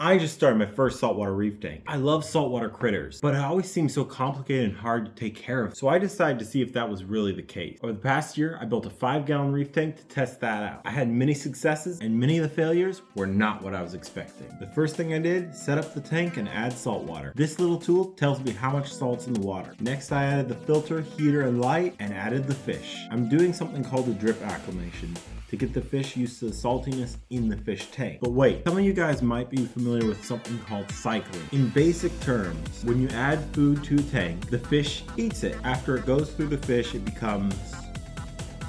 I just started my first saltwater reef tank. I love saltwater critters, but it always seems so complicated and hard to take care of. So I decided to see if that was really the case. Over the past year, I built a 5-gallon reef tank to test that out. I had many successes and many of the failures were not what I was expecting. The first thing I did, set up the tank and add salt water. This little tool tells me how much salt's in the water. Next, I added the filter, heater, and light and added the fish. I'm doing something called a drip acclimation to get the fish used to the saltiness in the fish tank. But wait, some of you guys might be familiar with something called cycling. In basic terms, when you add food to a tank, the fish eats it. After it goes through the fish, it becomes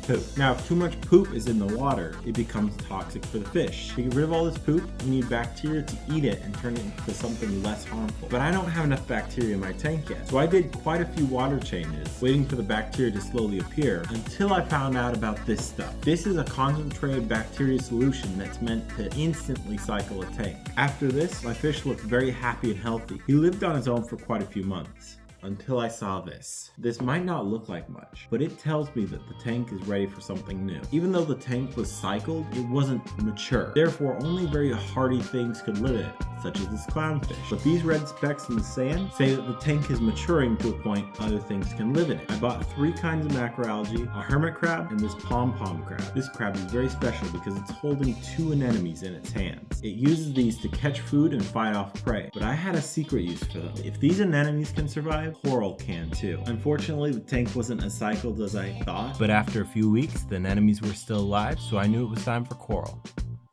poop. Now, if too much poop is in the water, it becomes toxic for the fish. To get rid of all this poop, you need bacteria to eat it and turn it into something less harmful. But I don't have enough bacteria in my tank yet, so I did quite a few water changes, waiting for the bacteria to slowly appear, until I found out about this stuff. This is a concentrated bacteria solution that's meant to instantly cycle a tank. After this, my fish looked very happy and healthy. He lived on his own for quite a few months. Until I saw this. This might not look like much, but it tells me that the tank is ready for something new. Even though the tank was cycled, it wasn't mature. Therefore, only very hardy things could live in it, such as this clownfish. But these red specks in the sand say that the tank is maturing to a point other things can live in it. I bought 3 kinds of macroalgae, a hermit crab, and this pom-pom crab. This crab is very special because it's holding 2 anemones in its hands. It uses these to catch food and fight off prey, but I had a secret use for them. If these anemones can survive, coral can too. Unfortunately, the tank wasn't as cycled as I thought, but after a few weeks, the anemones were still alive, so I knew it was time for coral.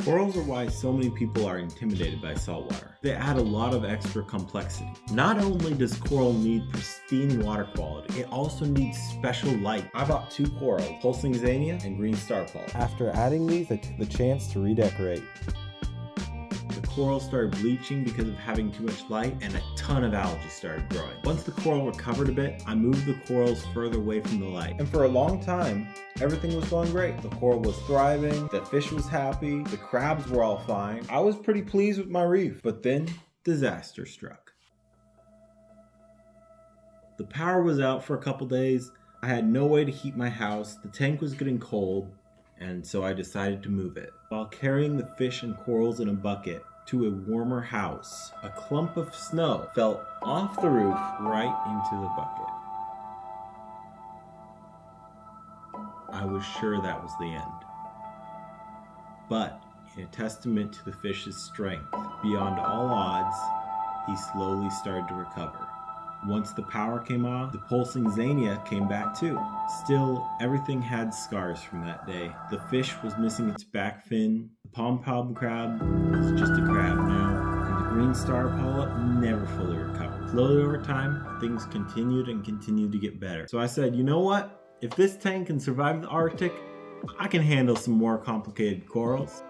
Corals are why so many people are intimidated by saltwater. They add a lot of extra complexity. Not only does coral need pristine water quality, it also needs special light. I bought 2 corals, pulsing xania and green star polyp. After adding these, I took the chance to redecorate. The corals started bleaching because of having too much light, and a ton of algae started growing. Once the coral recovered a bit, I moved the corals further away from the light. And for a long time, everything was going great. The coral was thriving, the fish was happy, the crabs were all fine. I was pretty pleased with my reef, but then disaster struck. The power was out for a couple days. I had no way to heat my house. The tank was getting cold, and so I decided to move it. While carrying the fish and corals in a bucket to a warmer house, a clump of snow fell off the roof right into the bucket. I was sure that was the end. But in a testament to the fish's strength, beyond all odds, he slowly started to recover. Once the power came off, the pulsing xania came back too. Still, everything had scars from that day. The fish was missing its back fin, the pom-pom crab was just a crab now, and the green star polyp never fully recovered. Slowly over time, things continued to get better. So I said, you know what? If this tank can survive the Arctic, I can handle some more complicated corals.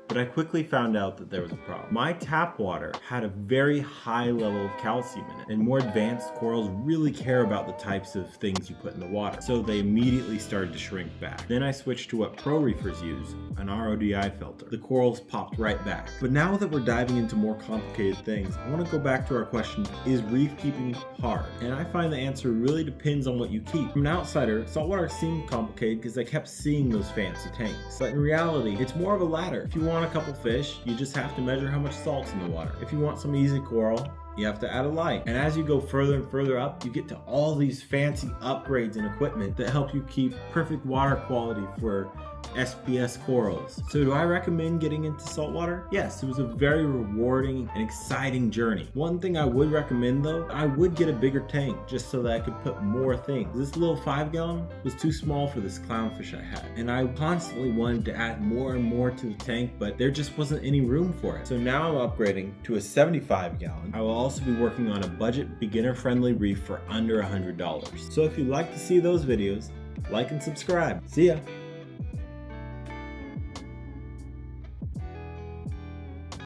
But I quickly found out that there was a problem. My tap water had a very high level of calcium in it, and more advanced corals really care about the types of things you put in the water, so they immediately started to shrink back. Then I switched to what pro reefers use, an RODI filter. The corals popped right back. But now that we're diving into more complicated things, I want to go back to our question, is reef keeping hard? And I find the answer really depends on what you keep. From an outsider, saltwater seemed complicated because I kept seeing those fancy tanks. But in reality, it's more of a ladder. If you want a couple fish, you just have to measure how much salt's in the water. If you want some easy coral, you have to add a light. And as you go further and further up, you get to all these fancy upgrades and equipment that help you keep perfect water quality for SPS corals. So do I recommend getting into saltwater? Yes, it was a very rewarding and exciting journey. One thing I would recommend though, I would get a bigger tank just so that I could put more things. This little 5-gallon was too small for this clownfish I had. And I constantly wanted to add more and more to the tank, but there just wasn't any room for it. So now I'm upgrading to a 75-gallon. I will also be working on a budget beginner-friendly reef for under $100. So if you'd like to see those videos, like and subscribe. See ya!